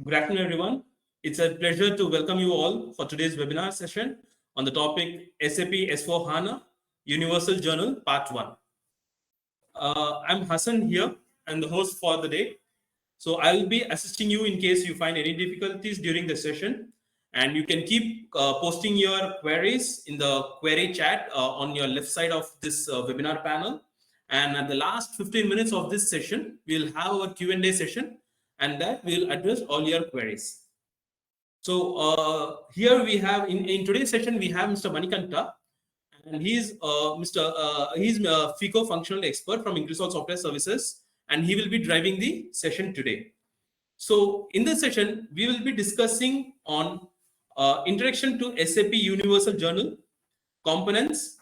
Good afternoon, everyone. It's a pleasure to welcome you all for today's webinar session on the topic SAP S4HANA Universal Journal Part 1. I'm Hassan here. I'm the host for the day. So I'll be assisting you in case you find any difficulties during the session. And you can keep posting your queries in the query chat on your left side of this webinar panel. And at the last 15 minutes of this session, we'll have a Q&A session, and that will address all your queries. So here we have in today's session we have Mr. Manikanta, and he's FICO functional expert from Ingersoll Software Services, and he will be driving the session today. So in this session we will be discussing on introduction to SAP Universal Journal, components,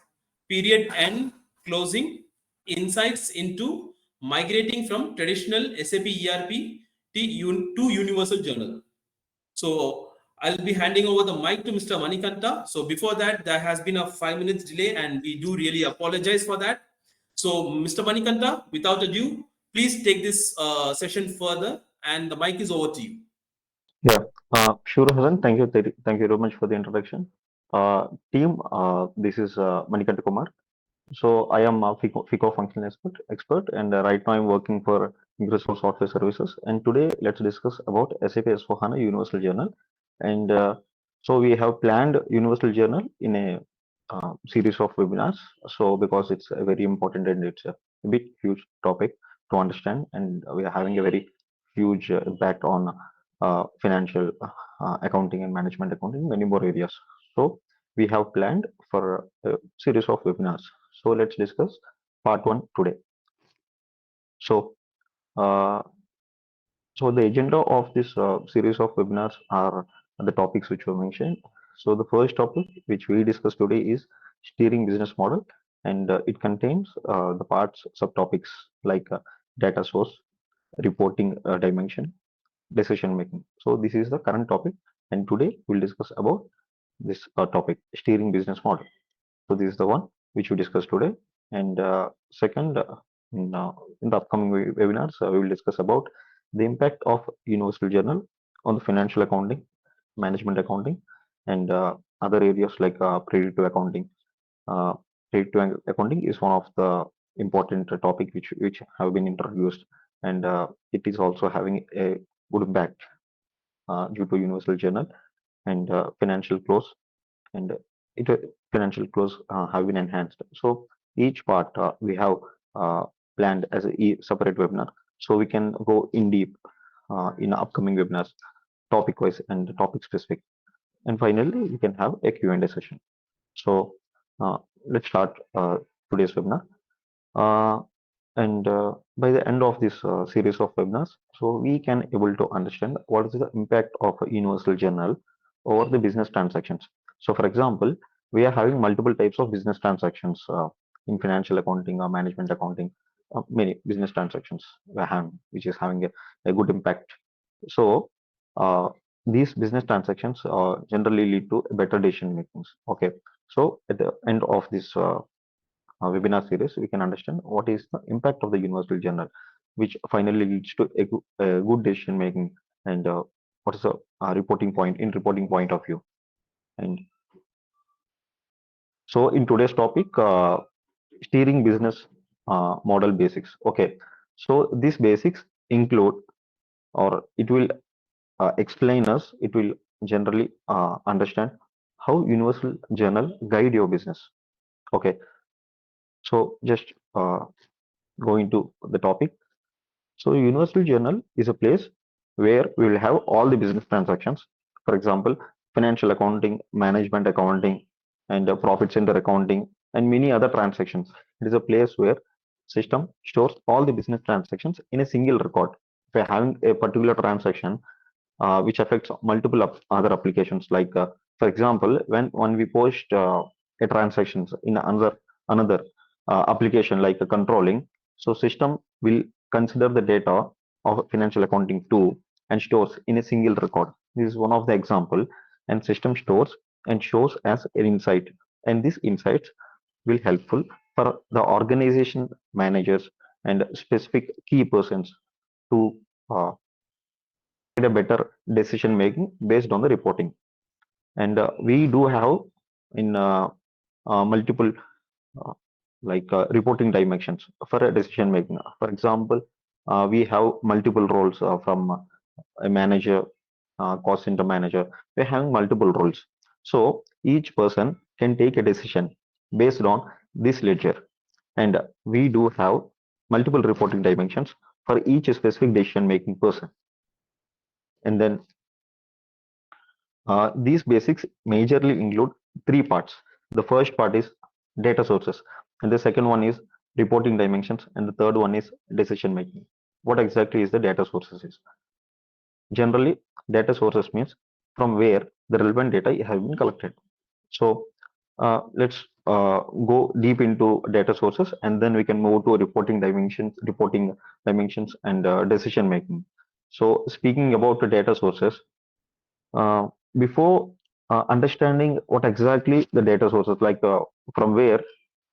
period end, closing, insights into migrating from traditional SAP ERP to Universal Journal. So I'll be handing over the mic to Mr. Manikanta. So before that, there has been a 5 minutes delay, and we do really apologize for that. So Mr. Manikanta, without ado, please take this session further, and the mic is over to you. Yeah, sure, Hasan. Thank you very much for the introduction. Team, this is Manikanta Kumar. So I am a FICO functional expert, and right now I'm working for Ingersoll Software Services. And today, let's discuss about SAP S4HANA Universal Journal. And so we have planned Universal Journal in a series of webinars. So because it's a very important and it's a bit huge topic to understand, and we are having a very huge impact on financial accounting and management accounting, many more areas. So we have planned for a series of webinars. So let's discuss part one today. So, uh, so the agenda of this series of webinars are the topics which were mentioned. So the first topic which we discuss today is steering business model, and it contains the parts subtopics like data source, reporting dimension, decision making. So this is the current topic, and today we'll discuss about this topic, steering business model. So this is the one which we discussed today. And second, in the upcoming webinars, we will discuss about the impact of Universal Journal on the financial accounting, management accounting, and other areas like predictive accounting. Uh, predictive accounting is one of the important topic which have been introduced, and it is also having a good impact due to Universal Journal and financial close and it financial close have been enhanced. So each part we have uh, planned as a separate webinar, so we can go in deep in upcoming webinars, topic wise and topic specific. And finally, we can have a Q&A session. So uh, let's start today's webinar. Uh, and by the end of this series of webinars, so we can able to understand what is the impact of a universal journal over the business transactions. So for example, we are having multiple types of business transactions in financial accounting or management accounting, many business transactions we have, which is having a good impact. So uh, these business transactions generally lead to better decision makings. Okay, so at the end of this webinar series, we can understand what is the impact of the universal journal, which finally leads to a good decision making, and what is the reporting point of view. And so, in today's topic, steering business model basics. Okay, so these basics include, or it will explain us. It will generally understand how universal journal guide your business. Okay, so just going to the topic. So Universal Journal is a place where we will have all the business transactions. For example, financial accounting, management accounting, and profit center accounting, and many other transactions. It is a place where system stores all the business transactions in a single record. If we're having a particular transaction which affects multiple other applications, like for example, when we post a transactions in another application like controlling, so system will consider the data of financial accounting too and stores in a single record. This is one of the example, and system stores and shows as an insight, and these insights will helpful for the organization managers and specific key persons to uh, a better decision making based on the reporting. And we do have in multiple uh, reporting dimensions for a decision making. For example, we have multiple roles from a manager, cost center manager. We're having multiple roles. So each person can take a decision based on this ledger. And we do have multiple reporting dimensions for each specific decision making person. And then these basics majorly include three parts. The first part is data sources, and the second one is reporting dimensions, and the third one is decision making. What exactly is the data sources is? Generally, data sources means from where the relevant data have been collected. So let's go deep into data sources, and then we can move to reporting dimensions, and decision making. So speaking about the data sources, uh, before understanding what exactly the data sources, from where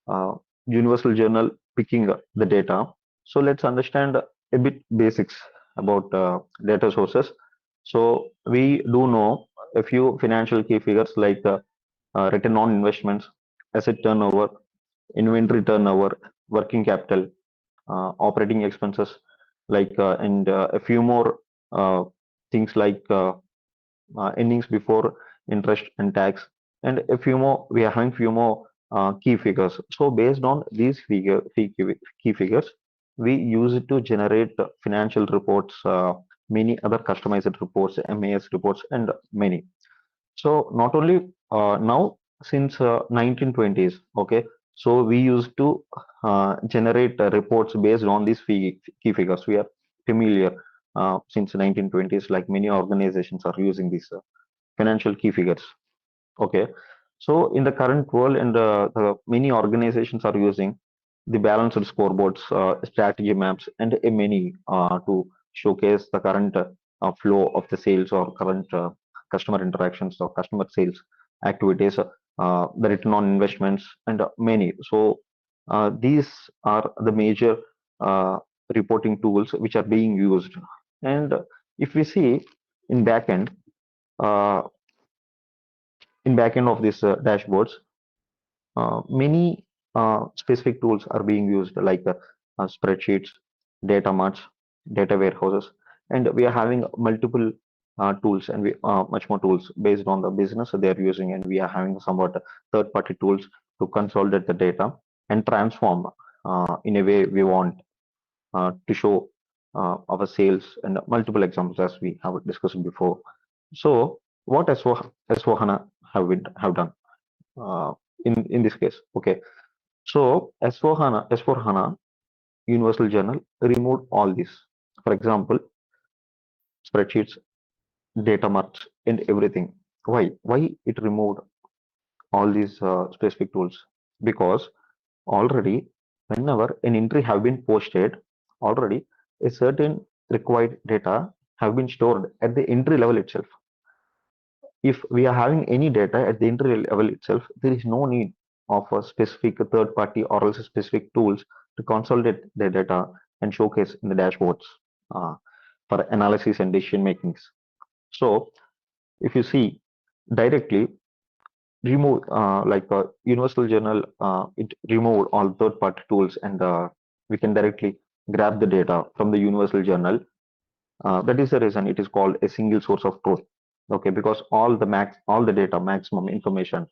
uh, universal journal picking the data, so let's understand a bit basics about data sources. So we do know a few financial key figures like return on investments, asset turnover, inventory turnover, working capital, operating expenses, and a few more things like earnings before interest and tax, and a few more. We are having few more key figures. So based on these key figures, we use it to generate financial reports, many other customized reports, MAS reports, and many. So not only now, since 1920s, okay. So we used to generate reports based on these key figures. We are familiar since 1920s. Like many organizations are using these financial key figures. Okay. So in the current world, and the many organizations are using the balanced scoreboards, strategy maps, and a many to showcase the current flow of the sales or current customer interactions or customer sales activities, the return on investments, and many. So these are the major uh, reporting tools which are being used. And if we see in backend, uh, in backend of these dashboards, many specific tools are being used, like spreadsheets, data marts, data warehouses, and we are having multiple tools, and we much more tools based on the business they are using, and we are having somewhat third-party tools to consolidate the data and transform in a way we want to show our sales, and multiple examples as we have discussed before. So what S4HANA have done in this case? Okay, so S4HANA Universal Journal removed all this. For example, spreadsheets, data marks, and everything. Why? Why it removed all these specific tools? Because already, whenever an entry have been posted, already a certain required data have been stored at the entry level itself. If we are having any data at the entry level itself, there is no need of a specific third party or else specific tools to consolidate the data and showcase in the dashboards uh, for analysis and decision makings. So if you see directly, remove universal journal, it removed all third party tools, and we can directly grab the data from the universal journal. That is the reason it is called a single source of truth. Okay, because all the data, maximum information,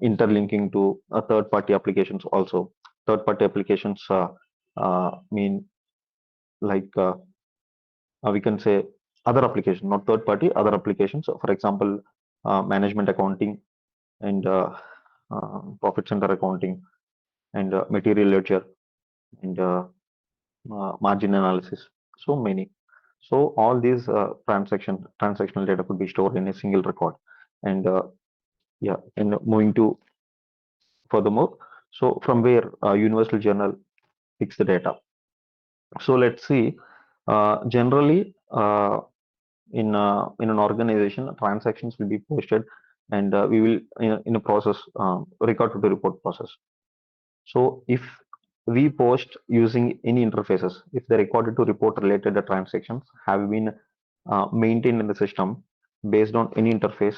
interlinking to third-party applications also. Third-party applications mean like we can say other application, not third-party, other applications. So for example, management accounting, and profit center accounting, and material ledger, and margin analysis. So many. So all these transactional data could be stored in a single record. And yeah, and moving to furthermore, so from where Universal Journal picks the data. So let's see. Generally, in an organization, transactions will be posted, and we will in a process, record to the report process. So if we post using any interfaces, if the recorded to report related transactions have been maintained in the system based on any interface,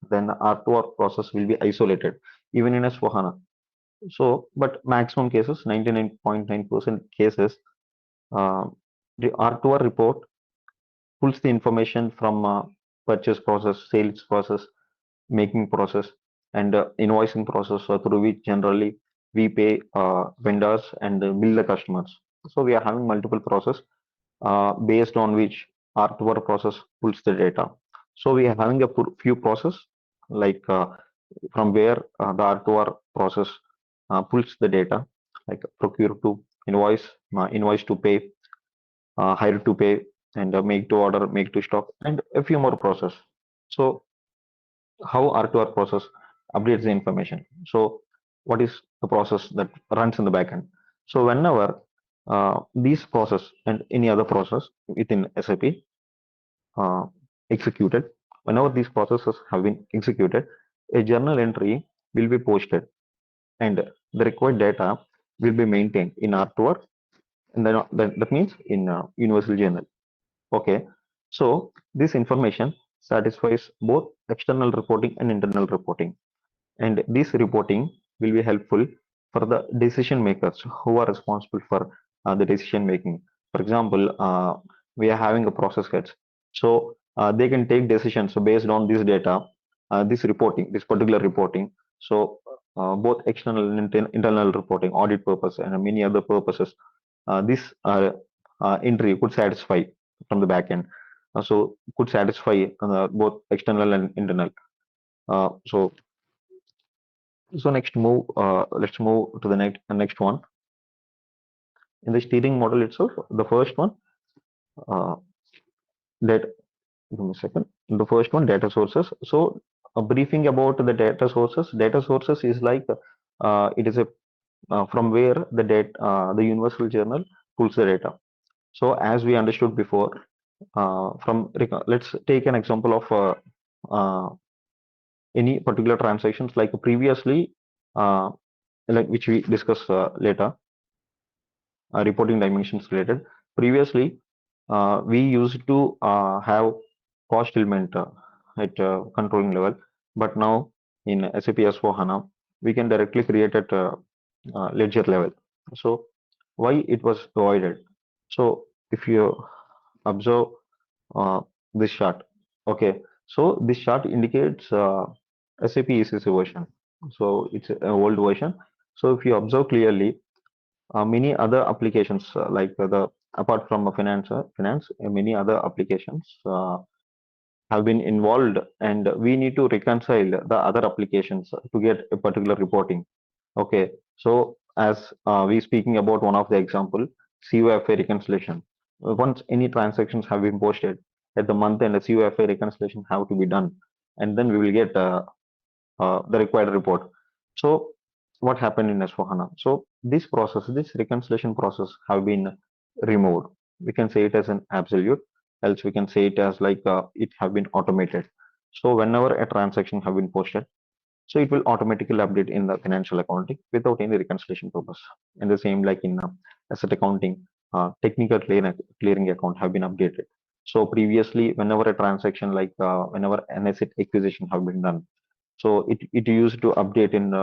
then the R2R process will be isolated, even in S4HANA. So, but maximum cases, 99.9% cases, uh, the R2R report pulls the information from purchase process, sales process, making process, and invoicing process, through which generally we pay vendors and bill the customers. So we are having multiple process based on which R2R process pulls the data. So we are having a few process like from where the R2R process pulls the data, like procure to invoice, invoice to pay, hire to pay, and make to order, make to stock, and a few more process. So how R2R process updates the information. So what is the process that runs in the backend? So whenever these process and any other process within SAP uh, executed, whenever these processes have been executed, a journal entry will be posted and the required data will be maintained in R2R, and then that means in universal journal. Okay, so this information satisfies both external reporting and internal reporting, and this reporting will be helpful for the decision makers who are responsible for the decision making. For example, we are having a process heads, so they can take decisions based on this data, this reporting, this particular reporting. So both external and internal reporting, audit purpose, and many other purposes, this entry could satisfy from the backend. So could satisfy both external and internal. So next move, let's move to the next one. In the steering model itself, the first one, uh, that give me a second. The first one, data sources. So a briefing about the data sources. Data sources is like it is a from where the universal journal pulls the data. So as we understood before, let's take an example of any particular transactions like previously, uh, like which we discuss later, reporting dimensions related. Previously, we used to have cost element at controlling level, but now in SAP S4HANA, we can directly create at ledger level. So why it was avoided? So if you observe uh, this chart, okay, so this chart indicates SAP ECC version. So it's an old version. So if you observe clearly, many other applications like the apart from finance, many other applications have been involved, and we need to reconcile the other applications to get a particular reporting. Okay, so as we speaking about one of the example, CUFA reconciliation. Once any transactions have been posted at the month end, a CUFA reconciliation have to be done, and then we will get the required report. So what happened in S4HANA? So this process, this reconciliation process have been removed. We can say it as an absolute, else we can say it as like it have been automated. So whenever a transaction have been posted, so it will automatically update in the financial accounting without any reconciliation purpose. And the same like in asset accounting, technical clearing account have been updated. So previously, whenever a transaction like whenever an asset acquisition have been done, so it used to update in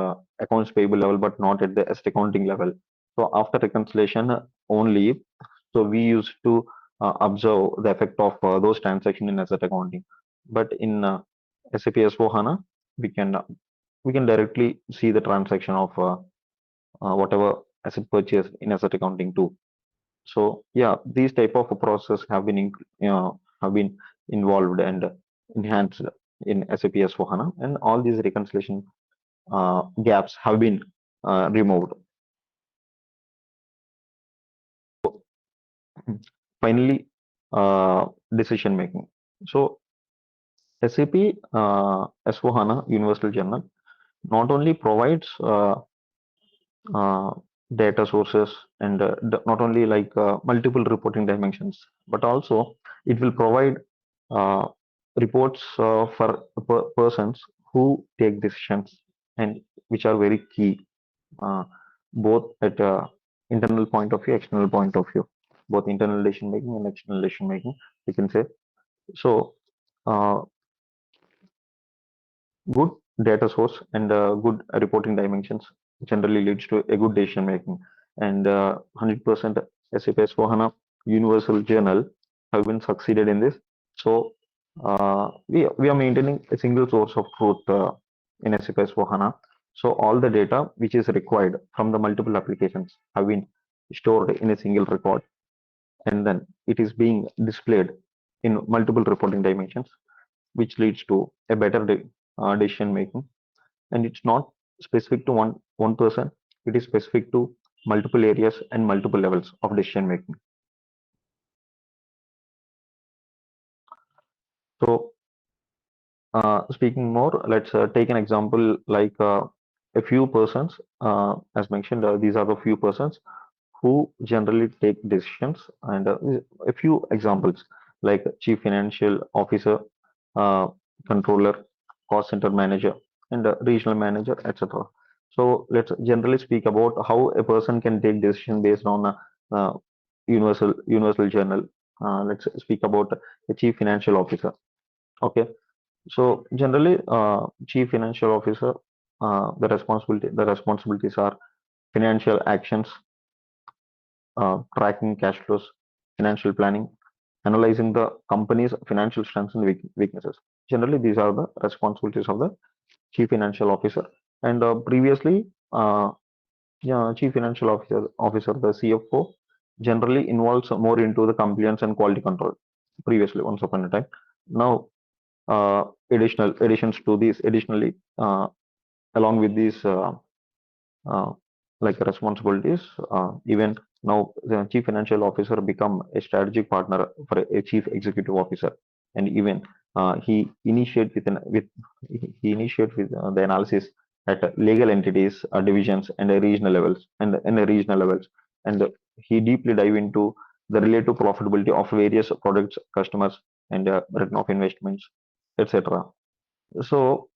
accounts payable level, but not at the asset accounting level. So after reconciliation only, so we used to observe the effect of those transactions in asset accounting. But in SAP S4HANA, we can we can directly see the transaction of whatever asset purchase in asset accounting too. So yeah, these type of process have been involved and enhanced in SAP S4HANA, and all these reconciliation gaps have been removed. Finally, decision making. So SAP S4HANA Universal Journal not only provides uh, data sources and not only like multiple reporting dimensions, but also it will provide uh, reports for persons who take decisions and which are very key, uh, both at internal point of view, external point of view, both internal decision making and external decision making, we can say. So good data source and good reporting dimensions generally leads to a good decision making. And 100% SAP S/4HANA Universal Journal have been succeeded in this. So we are maintaining a single source of truth in SAP S/4HANA. So all the data which is required from the multiple applications have been stored in a single record, and then it is being displayed in multiple reporting dimensions, which leads to a better decision making. And it's not specific to one person, it is specific to multiple areas and multiple levels of decision making. So speaking more, let's take an example like a few persons, as mentioned, these are the few persons who generally take decisions, and a few examples like chief financial officer, uh, controller, cost center manager, and regional manager, etc. So let's generally speak about how a person can take decision based on a universal journal. Let's speak about the chief financial officer. Okay, so generally, chief financial officer, the responsibilities are financial actions, tracking cash flows, financial planning, analyzing the company's financial strengths and weaknesses. Generally, these are the responsibilities of the chief financial officer. And previously, yeah, chief financial officer, the CFO, generally involves more into the compliance and quality control. Previously, once upon a time. Now, additional additions to these, additionally, along with these uh, like responsibilities. Even now, the chief financial officer become a strategic partner for a chief executive officer, and even he initiate with the analysis at legal entities, divisions, and regional levels, and the regional levels, and he deeply dive into the relative profitability of various products, customers, and return of investments, etc. So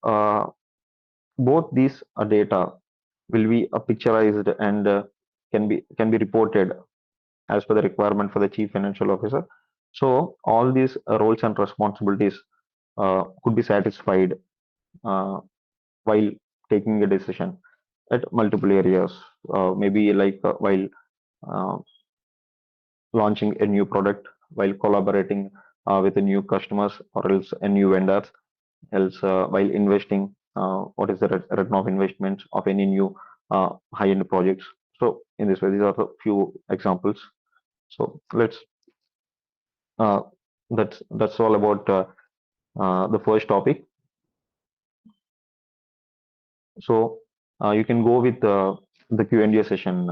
both these data will be picturized and can be reported as per the requirement for the chief financial officer. So all these roles and responsibilities could be satisfied uh, while taking a decision at multiple areas. Maybe like while uh, launching a new product, while collaborating with the new customers or else a new vendors, else while investing, what is the return of investments of any new high-end projects. So in this way, these are the few examples. So let's uh, that's all about the first topic. So you can go with the Q&A session.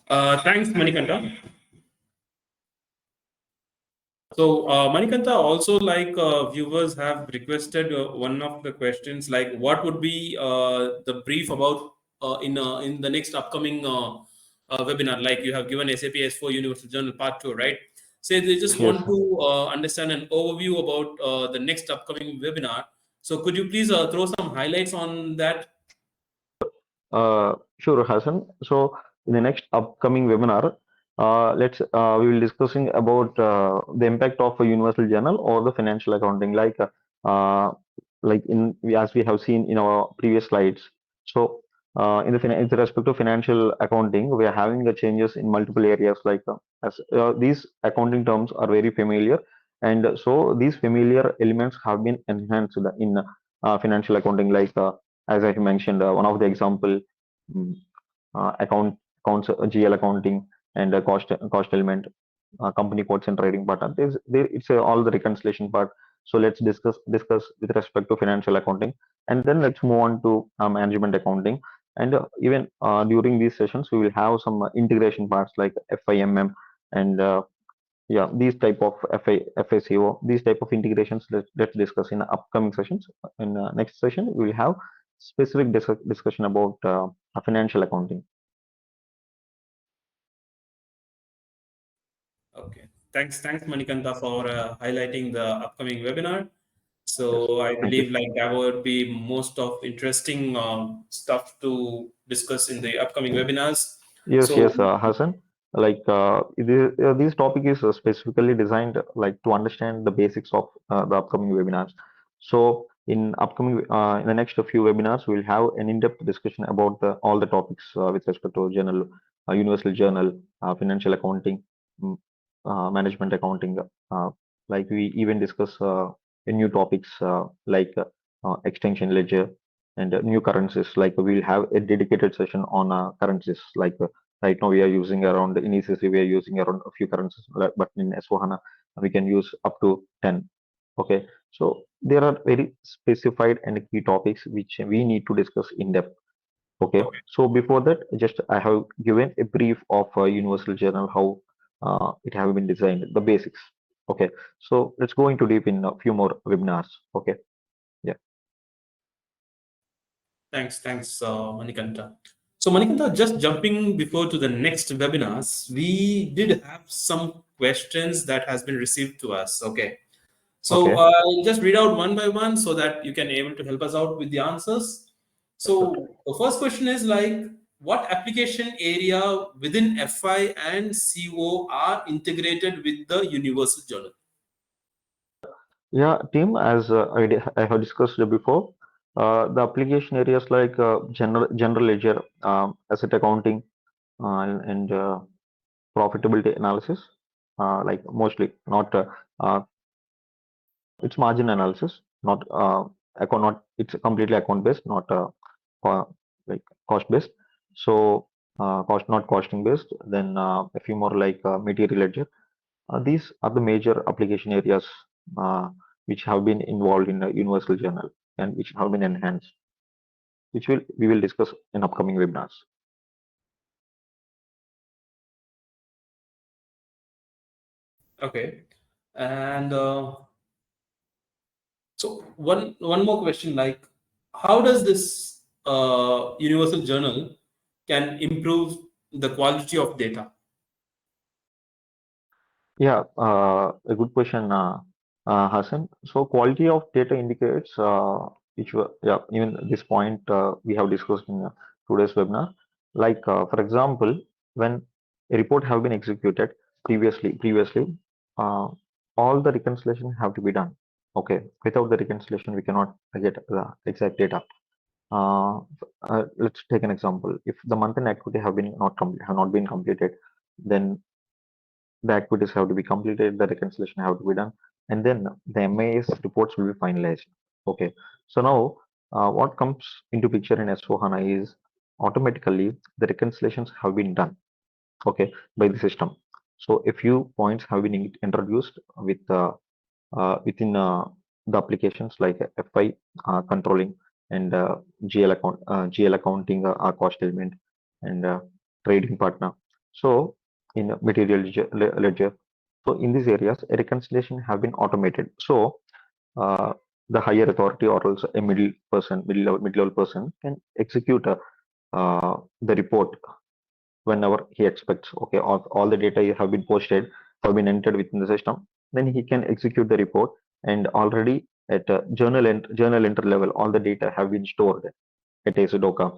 Thanks, Manikanta. So, Manikanta, also like viewers have requested one of the questions, like what would be the brief about in the next upcoming webinar? Like you have given SAP S4 Universal Journal Part 2, right? So they just Yes. want to understand an overview about the next upcoming webinar. So could you please throw some highlights on that? Sure, Hassan. So in the next upcoming webinar, we will discussing about the impact of a universal journal or the financial accounting, uh, like as we have seen in our previous slides. So in the respect of financial accounting, we are having the changes in multiple areas. Like as these accounting terms are very familiar, and so these familiar elements have been enhanced in financial accounting. Like as I mentioned, one of the example, mm, accounts, GL accounting, and cost element, company codes and trading part. It's all the reconciliation part. So let's discuss with respect to financial accounting, and then let's move on to management accounting. And even during these sessions, we will have some integration parts like FIMM and yeah, these type of FACO, these type of integrations. Let's discuss in upcoming sessions. In next session, we will have specific discussion about financial accounting. Okay. Thanks, Manikanta, for highlighting the upcoming webinar. Yes, So I thank you. believe like that would be most of interesting stuff to discuss in the upcoming webinars. Yes, So yes, Hassan. This topic is specifically designed like to understand the basics of the upcoming webinars. So in the next few webinars, we'll have an in-depth discussion about all the topics with respect to journal, universal journal, financial accounting, mm, management accounting. Like we even discuss new topics extension ledger and new currencies. Like we'll have a dedicated session on currencies right now, we are using around in ECC, we are using around a few currencies, but in S/4HANA, we can use up to 10. Okay, so there are very specified and key topics which we need to discuss in depth. Okay, okay, so before that, just I have given a brief of Universal Journal, how it have been designed, the basics. Okay, so let's go into deep in a few more webinars. Okay, yeah, thanks, Manikanta. So Manikanta, just jumping before to the next webinars, we did have some questions that has been received to us. Okay. So okay, I'll just read out one by one so that you can able to help us out with the answers. absolutely. So the first question is like, what application area within FI and CO are integrated with the Universal Journal? Yeah, team, as I have discussed before, the application areas like general ledger, asset accounting, and profitability analysis, like mostly not it's margin analysis, not not it's completely account based, not co- like cost based. So cost not costing based. Then a few more like material ledger. These are the major application areas uh, which have been involved in the Universal Journal and which have been enhanced, which we will discuss in upcoming webinars. Okay. And so one more question, like, how does this Universal Journal can improve the quality of data? Yeah, a good question, Hassan. So quality of data indicates yeah, even this point we have discussed in today's webinar. Like for example, when a report have been executed previously, uh, all the reconciliation have to be done. Okay, without the reconciliation, we cannot get the exact data. Let's take an example. If the month-end activity have not been completed, then the activities have to be completed, the reconciliation have to be done, and then the MIS reports will be finalized. Okay, so now what comes into picture in S4HANA is automatically the reconciliations have been done, okay, by the system. So a few points have been introduced within the applications like FI controlling and GL accounting, cost element, and trading partner. So in material ledger, so in these areas, a reconciliation have been automated. So uh, the higher authority or also a mid-level person can execute the report whenever he expects. Okay, all the data have been posted, have been entered within the system. Then he can execute the report, and already at journal enter level, all the data have been stored at ACDOCA.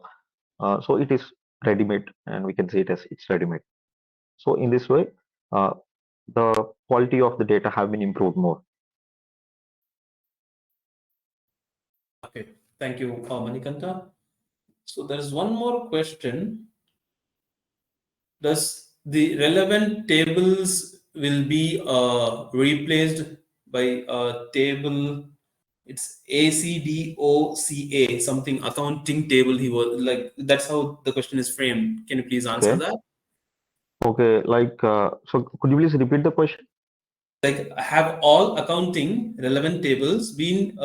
So it is ready-made, and we can say it as it's ready-made. So in this way, uh, the quality of the data have been improved more. Okay, thank you, Manikanta. So there is one more question. Does the relevant tables will be replaced by a table? It's ACDOCA, something accounting table. He was like, that's how the question is framed. Can you please answer Okay. that? Okay. So could you please repeat the question? Like, have all accounting relevant tables been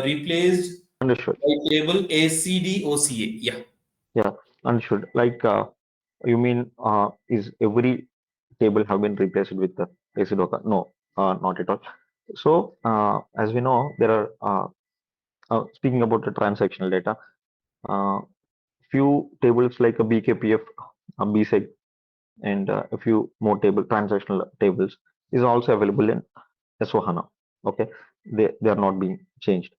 replaced Understood. by table ACDOCA? Yeah. Yeah, understood. You mean is every table have been replaced with the ACDOCA? No, not at all. So as we know, there are speaking about the transactional data, uh, few tables like a BKPF, BSEG, and a few more transactional tables. is also available in S/4HANA. Okay, they are not being changed.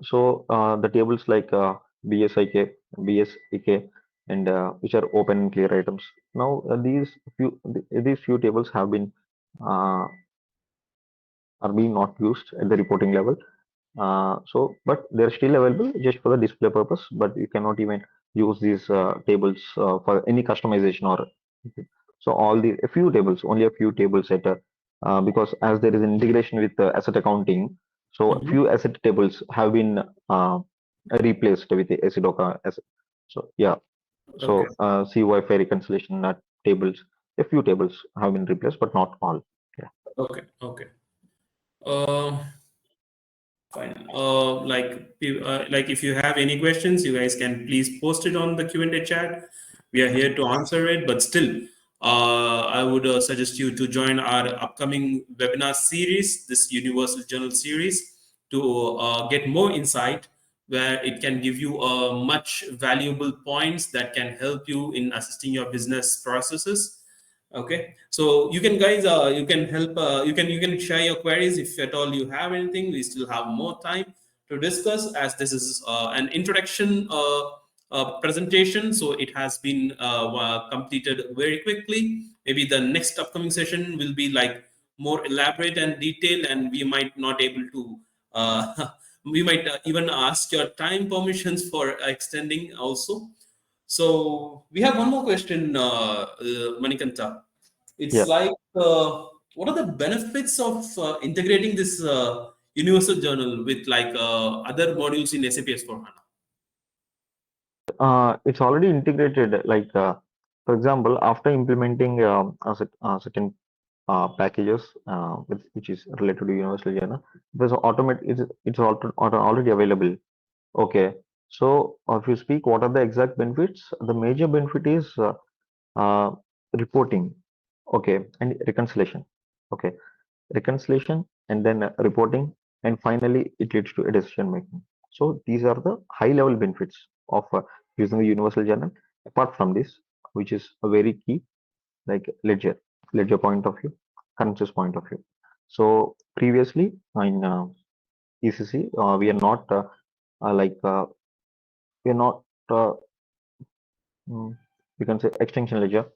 So the tables like BSIK, BSIK, and which are open and clear items. Now these few tables have been uh, are being not used at the reporting level. But they're still available just for the display purpose. But you cannot even use these tables for any customization or so all the a few tables, only a few tables at because as there is an integration with asset accounting, so a Mhm. few asset tables have been replaced with the ACDOCA asset. So yeah, Okay. so CY reconciliation tables, a few tables have been replaced, but not all. Yeah. Okay. Okay. Fine. Like if you have any questions, you guys can please post it on the Q&A chat. We are here to answer it. But still, I would suggest you to join our upcoming webinar series, this Universal Journal series, to get more insight, where it can give you much valuable points that can help you in assisting your business processes. Okay, so you can guys, you can help, you can share your queries if at all you have anything. We still have more time to discuss, as this is an introduction presentation, so it has been completed very quickly. Maybe the next upcoming session will be like more elaborate and detailed, and we might not able to we might even ask your time permissions for extending also. So we have one more question, Manikanta. It's Yeah. like, what are the benefits of integrating this universal journal with like other modules in SAP S/4HANA? It's already integrated. Like, for example, after implementing certain packages which is related to Universal Journal, there's already available. Okay. So, if you speak, what are the exact benefits? The major benefit is uh, reporting. Okay, and reconciliation. Okay, reconciliation and then reporting, and finally it leads to a decision making. So these are the high level benefits of using the universal journal. Apart from this, which is a very key, like ledger point of view, currencies point of view. So previously in ECC, we are not like we are not mm, we can say extension ledger.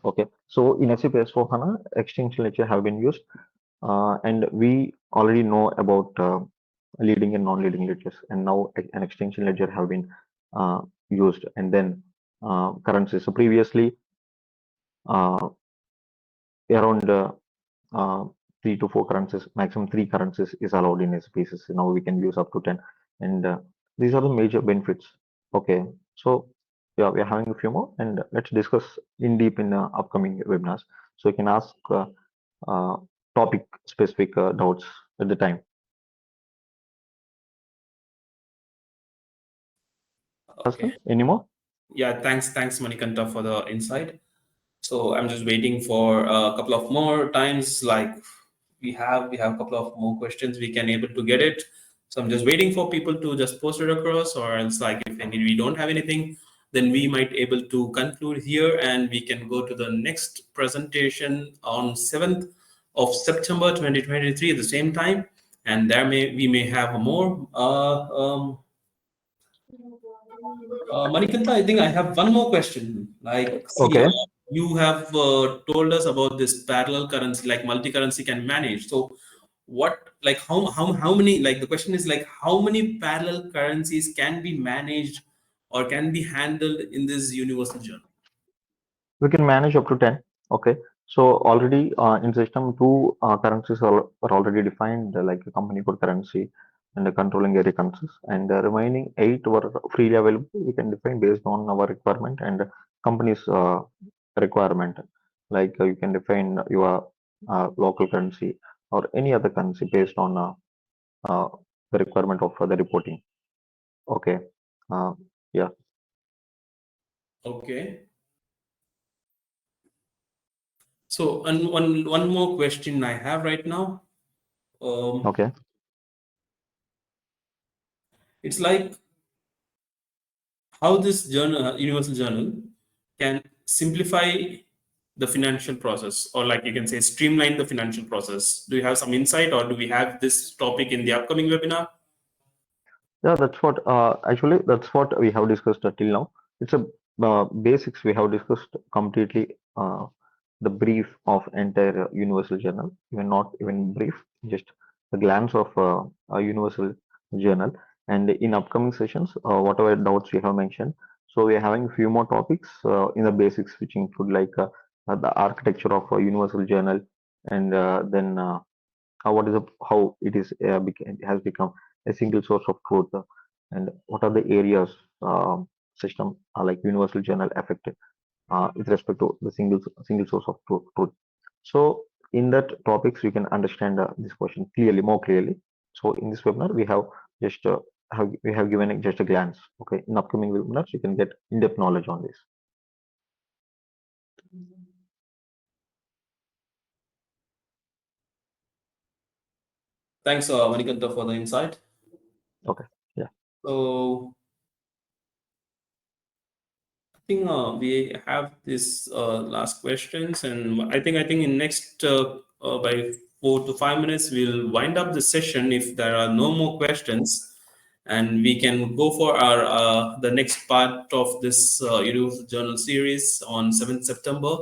Okay, so in SAP S/4HANA, extension ledger have been used, and we already know about leading and non-leading ledgers, and now an extension ledger have been used, and then currencies. So previously, uh, around uh, 3 to 4 currencies, maximum 3 currencies is allowed in SPCs. Now we can use up to 10, and these are the major benefits. Okay, so yeah, we are having a few more, and let's discuss in deep in upcoming webinars. So you can ask uh, topic specific doubts at the time. Okay. Hassan, any more? Yeah, thanks, Manikanta, for the insight. So I'm just waiting for a couple of more times. Like we have a couple of more questions. We can able to get it. So I'm just waiting for people to just post it across, or else like if we don't have anything, then we might able to conclude here, and we can go to the next presentation on 7th of September 2023 at the same time. And there we may have more Manikanta, I think I have one more question. Like, see, Okay. you have told us about this parallel currency, like multi-currency can manage. So, what, like, how many? Like, the question is like, how many parallel currencies can be managed or can be handled in this universal journal? We can manage up to 10. Okay. So already in system, two currencies are already defined, like a company code currency and the controlling area currencies, and the remaining 8 were freely available. We can define based on our requirement and company's requirement. Like you can define your local currency or any other currency based on uh, the requirement of the reporting. Okay. Uh, yeah. Okay. So, and one more question I have right now. Um, Okay. it's like how this journal, universal journal, can simplify the financial process, or like you can say streamline the financial process? Do you have some insight, or do we have this topic in the upcoming webinar? Yeah, that's what actually that's what we have discussed till now. It's a basics we have discussed completely. The brief of entire universal journal, even not even brief, just a glance of a universal journal. And in upcoming sessions, whatever doubts we have mentioned, so we are having few more topics in the basics, which include like the architecture of a universal journal, and then what is how it is it has become a single source of truth, and what are the areas system like universal journal affected with respect to the single source of truth. So in that topics, you can understand this question clearly, more clearly. So in this webinar, we have just we have given it just a glance. Okay, in upcoming webinars, you can get in-depth knowledge on this. Thanks, Manikanta, for the insight. Okay, yeah, So I think we have this last questions, and I think in next by 4 to 5 minutes we'll wind up the session if there are no more questions, and we can go for our the next part of this Universal Journal series on 7th September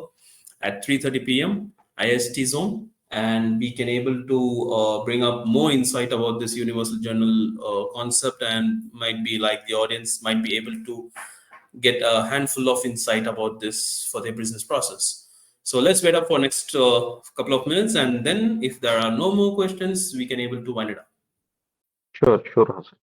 at 3:30 p.m. IST zone, and we can able to bring up more insight about this Universal Journal concept, and might be like the audience might be able to get a handful of insight about this for their business process. So let's wait up for next couple of minutes, and then if there are no more questions, we can able to wind it up. sure, Hasan.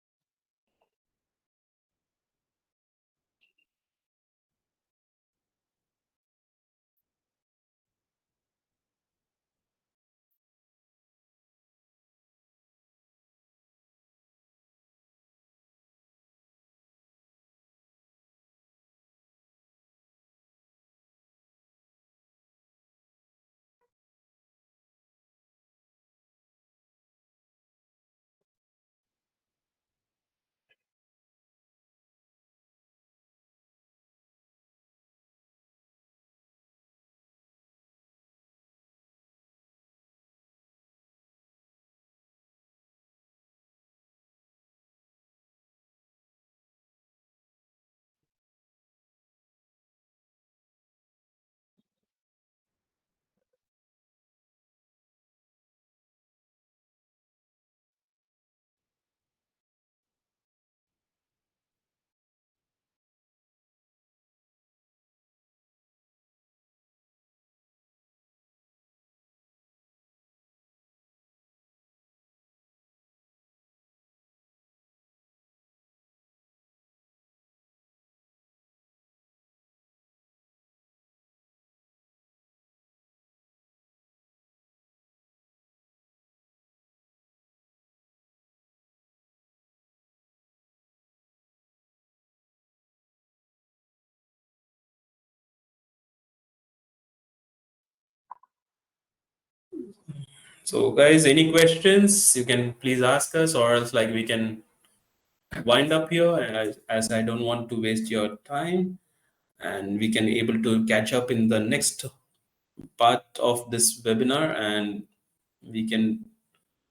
So guys, any questions you can please ask us, or else like we can wind up here, as I don't want to waste your time, and we can able to catch up in the next part of this webinar, and we can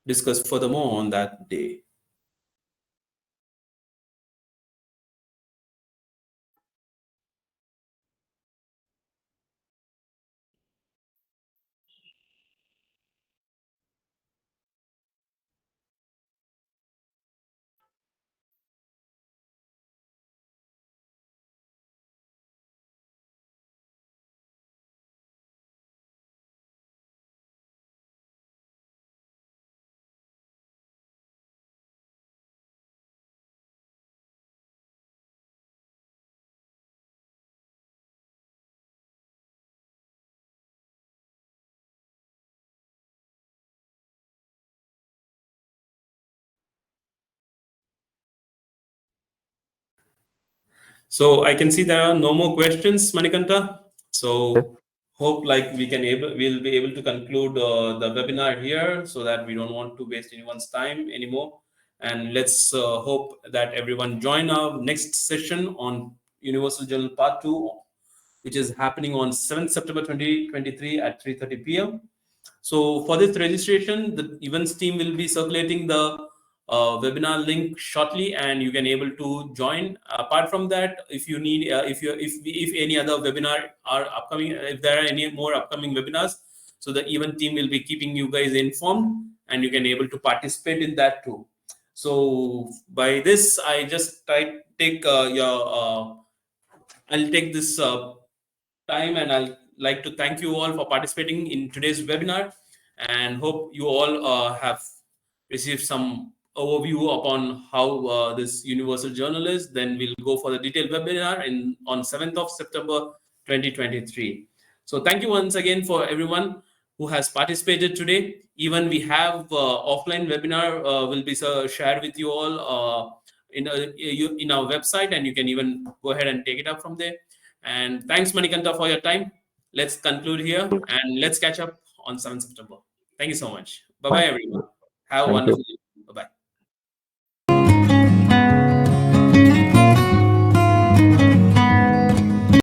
discuss furthermore on that day. So I can see there are no more questions, Manikanta. Okay. So hope like we'll be able to conclude the webinar here, so that we don't want to waste anyone's time anymore. And let's hope that everyone join our next session on Universal Journal Part 2 which is happening on 7th September 2023 at 3:30 p.m. So for this registration, the events team will be circulating the webinar link shortly, and you can able to join. Apart from that, if you need, if any other webinar are upcoming, if there are any more upcoming webinars, so the event team will be keeping you guys informed, and you can able to participate in that too. So by this, I just take I'll take this time, and I'll like to thank you all for participating in today's webinar, and hope you all have received some overview upon how this universal journal is. Then we'll go for the detailed webinar on 7th of September 2023. So thank you once again for everyone who has participated today. Even we have offline webinar will be shared with you all in our website, and you can even go ahead and take it up from there. And thanks, Manikanta, for your time. Let's conclude here, and let's catch up on 7th September. Thank you so much. Bye-bye, everyone. Have a Thank you. wonderful day.